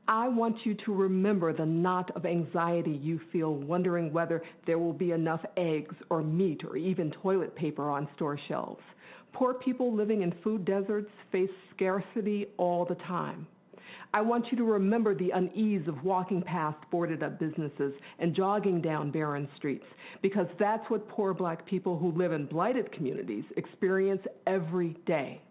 I want you to remember the knot of anxiety you feel wondering whether there will be enough eggs or meat or even toilet paper on store shelves. Poor people living in food deserts face scarcity all the time. I want you to remember the unease of walking past boarded-up businesses and jogging down barren streets, because that's what poor Black people who live in blighted communities experience every day.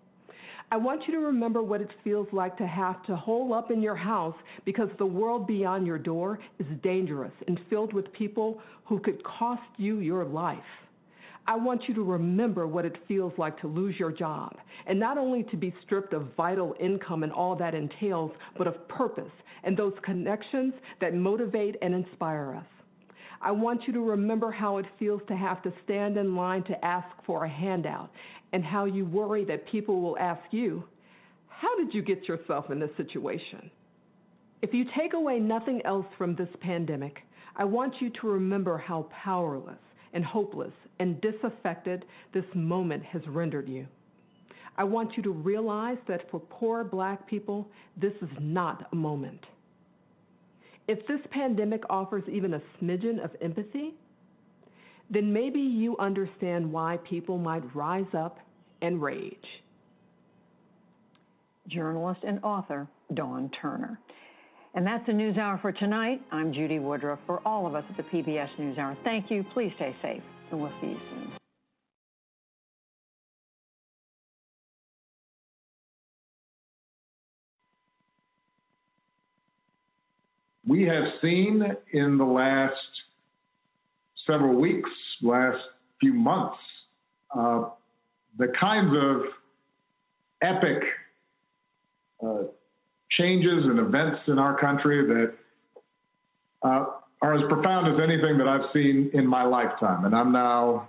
I want you to remember what it feels like to have to hole up in your house because the world beyond your door is dangerous and filled with people who could cost you your life. I want you to remember what it feels like to lose your job, and not only to be stripped of vital income and all that entails, but of purpose and those connections that motivate and inspire us. I want you to remember how it feels to have to stand in line to ask for a handout, and how you worry that people will ask you, how did you get yourself in this situation? If you take away nothing else from this pandemic, I want you to remember how powerless and hopeless and disaffected this moment has rendered you. I want you to realize that for poor Black people, this is not a moment. If this pandemic offers even a smidgen of empathy, then maybe you understand why people might rise up and rage. Journalist and author Dawn Turner. And that's the News Hour for tonight. I'm Judy Woodruff. For all of us at the PBS NewsHour, thank you. Please stay safe, and we'll see you soon. We have seen in the last several weeks, last few months, the kinds of epic changes and events in our country that are as profound as anything that I've seen in my lifetime. And I'm now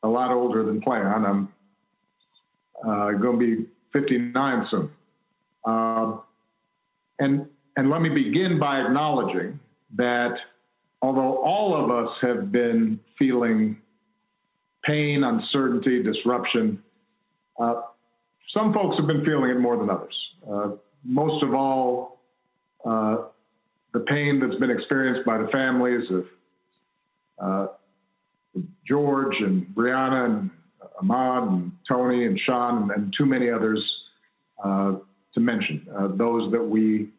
a lot older than planned. I'm going to be 59 soon. And let me begin by acknowledging that although all of us have been feeling pain, uncertainty, disruption, some folks have been feeling it more than others. Most of all, the pain that's been experienced by the families of George and Brianna and Ahmaud and Tony and Sean and too many others to mention, those that we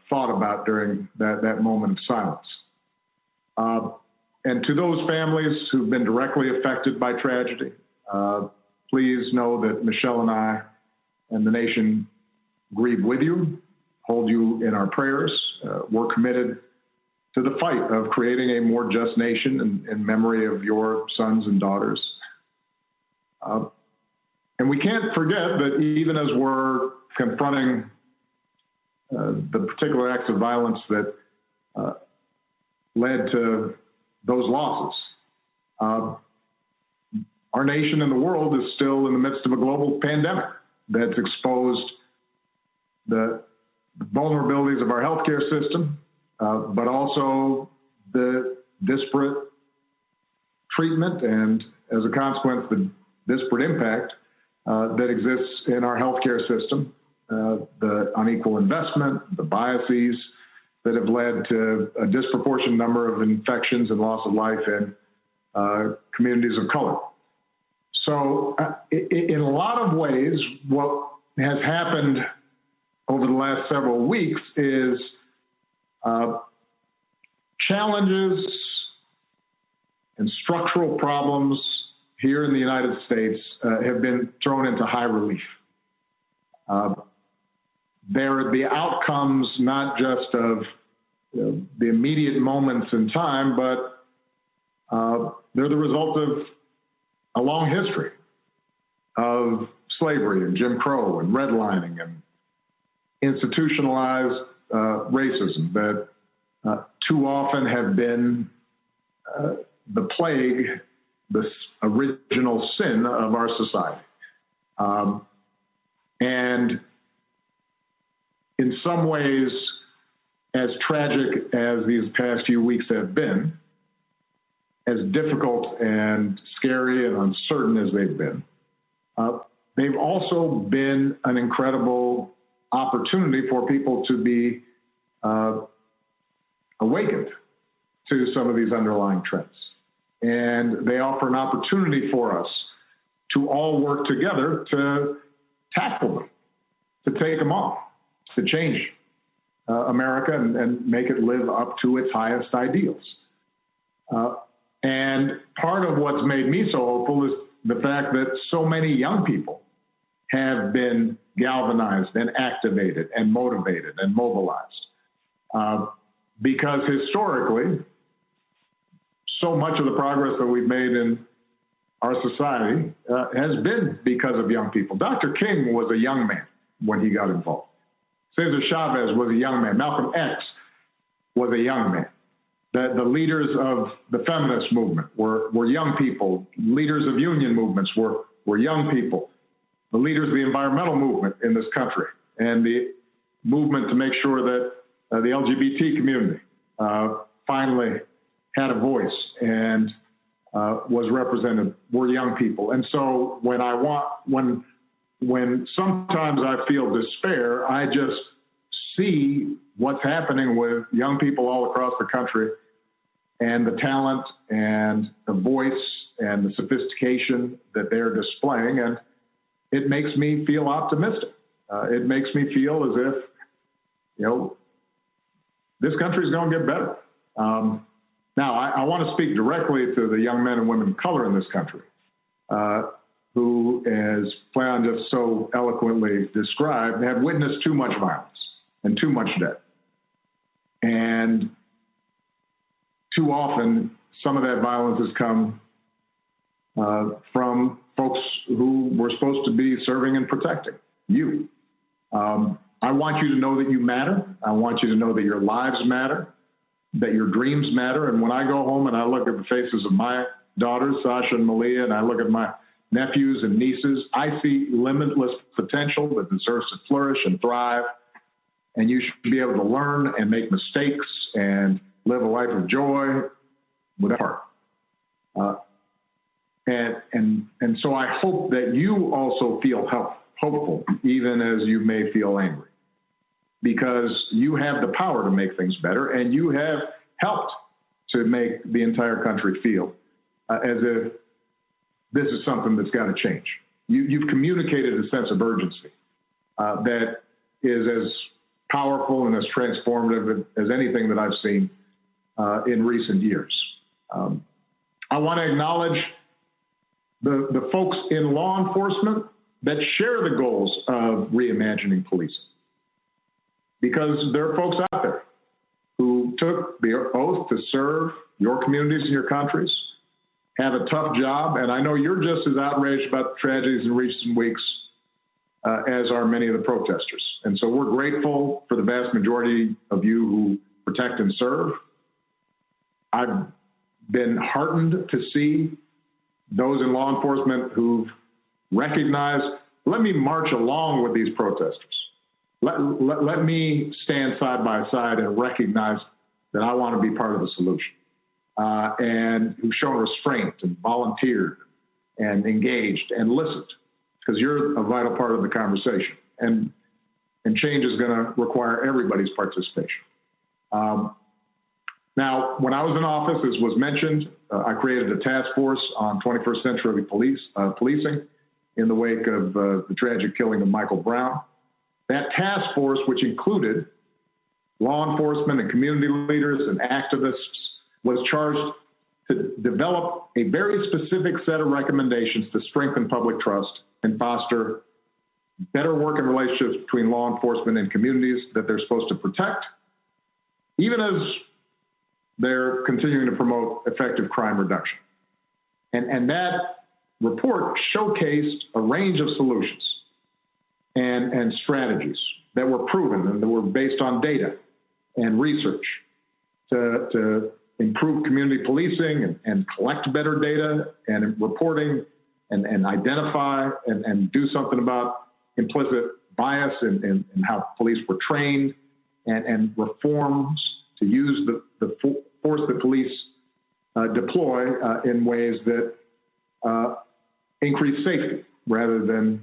thought about during that moment of silence. And to those families who've been directly affected by tragedy, please know that Michelle and I and the nation grieve with you, hold you in our prayers. We're committed to the fight of creating a more just nation in memory of your sons and daughters. And we can't forget that even as we're confronting the particular acts of violence that led to those losses, our nation and the world is still in the midst of a global pandemic that's exposed the vulnerabilities of our healthcare system, but also the disparate treatment and, as a consequence, the disparate impact that exists in our healthcare system, the unequal investment, the biases that have led to a disproportionate number of infections and loss of life in communities of color. So in a lot of ways, what has happened over the last several weeks is challenges and structural problems here in the United States have been thrown into high relief. They're the outcomes not just of the immediate moments in time, but they're the result of a long history of slavery and Jim Crow and redlining and institutionalized racism that too often have been the plague, this original sin of our society. And in some ways, as tragic as these past few weeks have been, as difficult and scary and uncertain as they've been, they've also been an incredible opportunity for people to be awakened to some of these underlying trends. And they offer an opportunity for us to all work together to tackle them, to take them on, to change America and make it live up to its highest ideals. And part of what's made me so hopeful is the fact that so many young people have been galvanized and activated and motivated and mobilized. Because historically, so much of the progress that we've made in our society has been because of young people. Dr. King was a young man when he got involved. Cesar Chavez was a young man. Malcolm X was a young man. The leaders of the feminist movement were young people. Leaders of union movements were young people. The leaders of the environmental movement in this country and the movement to make sure that the LGBT community finally had a voice and was represented were young people. And so when sometimes I feel despair, I just see what's happening with young people all across the country and the talent and the voice and the sophistication that they're displaying. And it makes me feel optimistic. It makes me feel as if, this country is going to get better. Now, I want to speak directly to the young men and women of color in this country who, as Flan just so eloquently described, have witnessed too much violence and too much death. And too often, some of that violence has come from folks who were supposed to be serving and protecting you. I want you to know that you matter. I want you to know that your lives matter, that your dreams matter. And when I go home and I look at the faces of my daughters, Sasha and Malia, and I look at my nephews and nieces, I see limitless potential that deserves to flourish and thrive. And you should be able to learn and make mistakes and live a life of joy with heart. And so I hope that you also feel hopeful, even as you may feel angry, because you have the power to make things better, and you have helped to make the entire country feel as if this is something that's got to change. You've communicated a sense of urgency that is as powerful and as transformative as anything that I've seen in recent years. I want to acknowledge the folks in law enforcement that share the goals of reimagining policing, because there are folks out there who took the oath to serve your communities and your countries, have a tough job, and I know you're just as outraged about the tragedies in recent weeks as are many of the protesters. And so we're grateful for the vast majority of you who protect and serve. I've been heartened to see those in law enforcement who've recognized, let me march along with these protesters. Let me stand side by side and recognize that I want to be part of the solution. And who've shown restraint and volunteered and engaged and listened, because you're a vital part of the conversation. And change is going to require everybody's participation. Now, when I was in office, as was mentioned, I created a task force on 21st century policing in the wake of the tragic killing of Michael Brown. That task force, which included law enforcement and community leaders and activists, was charged to develop a very specific set of recommendations to strengthen public trust and foster better working relationships between law enforcement and communities that they're supposed to protect, even as they're continuing to promote effective crime reduction. And that report showcased a range of solutions and strategies that were proven and that were based on data and research to improve community policing and collect better data and reporting and identify and do something about implicit bias and how police were trained and reforms to use the force that police deploy in ways that increase safety rather than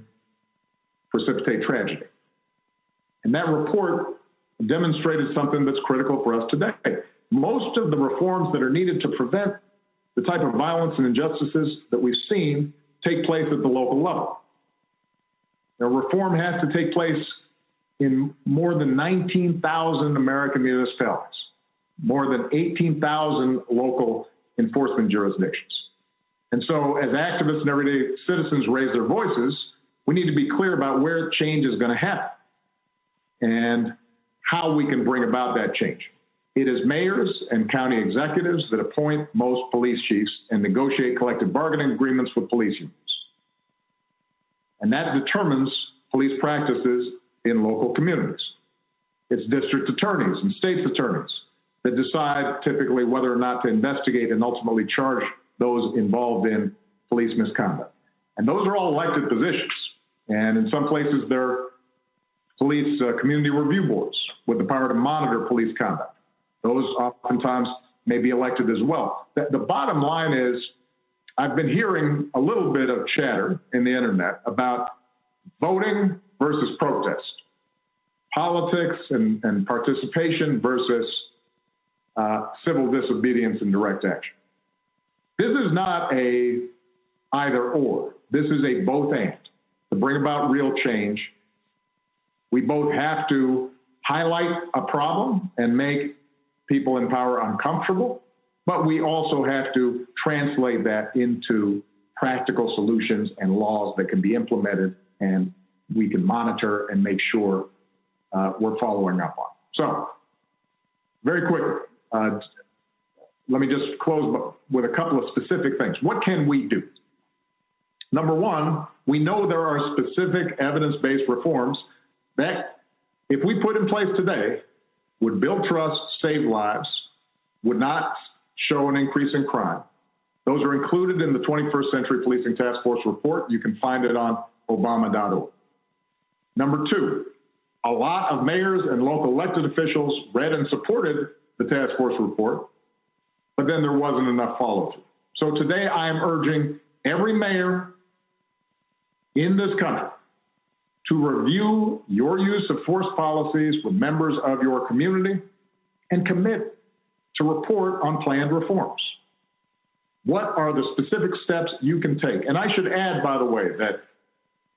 precipitate tragedy. And that report demonstrated something that's critical for us today. Most of the reforms that are needed to prevent the type of violence and injustices that we've seen take place at the local level. Now, reform has to take place in more than 19,000 American municipalities, more than 18,000 local enforcement jurisdictions. And so as activists and everyday citizens raise their voices, we need to be clear about where change is going to happen and how we can bring about that change. It is mayors and county executives that appoint most police chiefs and negotiate collective bargaining agreements with police unions. And that determines police practices in local communities. It's district attorneys and state's attorneys that decide typically whether or not to investigate and ultimately charge those involved in police misconduct. And those are all elected positions. And in some places, they're police community review boards with the power to monitor police conduct. Those oftentimes may be elected as well. The bottom line is, I've been hearing a little bit of chatter in the internet about voting versus protest, politics and participation versus civil disobedience and direct action. This is not a either or. This is a both and. To bring about real change, we both have to highlight a problem and make people in power uncomfortable, but we also have to translate that into practical solutions and laws that can be implemented and we can monitor and make sure we're following up on. So, very quickly, let me just close with a couple of specific things. What can we do? Number one, we know there are specific evidence-based reforms that, if we put in place today, would build trust, save lives, would not show an increase in crime. Those are included in the 21st Century Policing Task Force report. You can find it on obama.org. Number two, a lot of mayors and local elected officials read and supported the task force report, but then there wasn't enough follow-through. So today I am urging every mayor in this country to review your use of force policies with members of your community and commit to report on planned reforms. What are the specific steps you can take? And I should add, by the way, that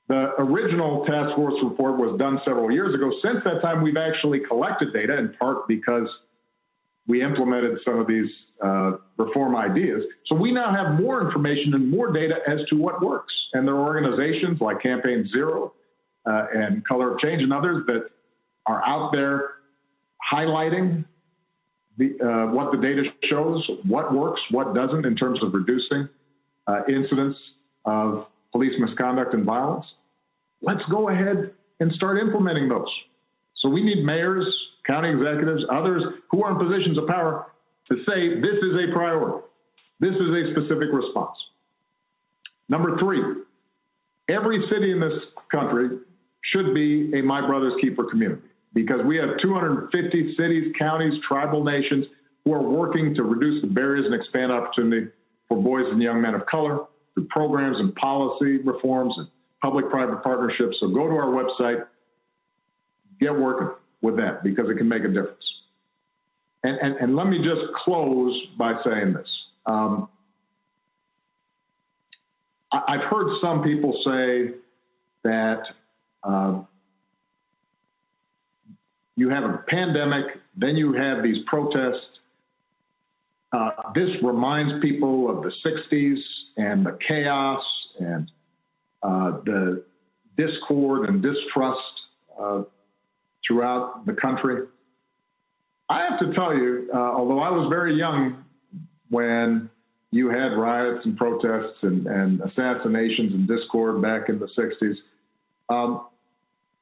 the original task force report was done several years ago. Since that time, we've actually collected data, in part because we implemented some of these reform ideas. So we now have more information and more data as to what works. And there are organizations like Campaign Zero and Color of Change and others that are out there highlighting what the data shows, what works, what doesn't in terms of reducing incidents of police misconduct and violence. Let's go ahead and start implementing those. So we need mayors, county executives, others who are in positions of power to say this is a priority. This is a specific response. Number three, every city in this country should be a My Brother's Keeper community, because we have 250 cities, counties, tribal nations who are working to reduce the barriers and expand opportunity for boys and young men of color through programs and policy reforms and public-private partnerships. So go to our website, get working with that, because it can make a difference. And let me just close by saying this. I've heard some people say that you have a pandemic, then you have these protests. This reminds people of the 60s and the chaos and the discord and distrust throughout the country. I have to tell you, although I was very young when you had riots and protests and assassinations and discord back in the 60s,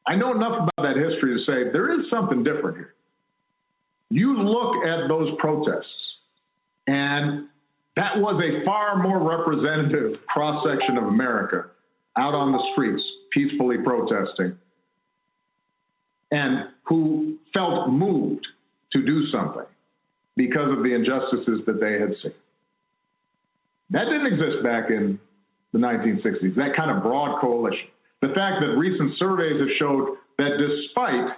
I know enough about that history to say there is something different here. You look at those protests, and that was a far more representative cross-section of America out on the streets, peacefully protesting, and who felt moved to do something because of the injustices that they had seen. That didn't exist back in the 1960s, that kind of broad coalition. The fact that recent surveys have showed that despite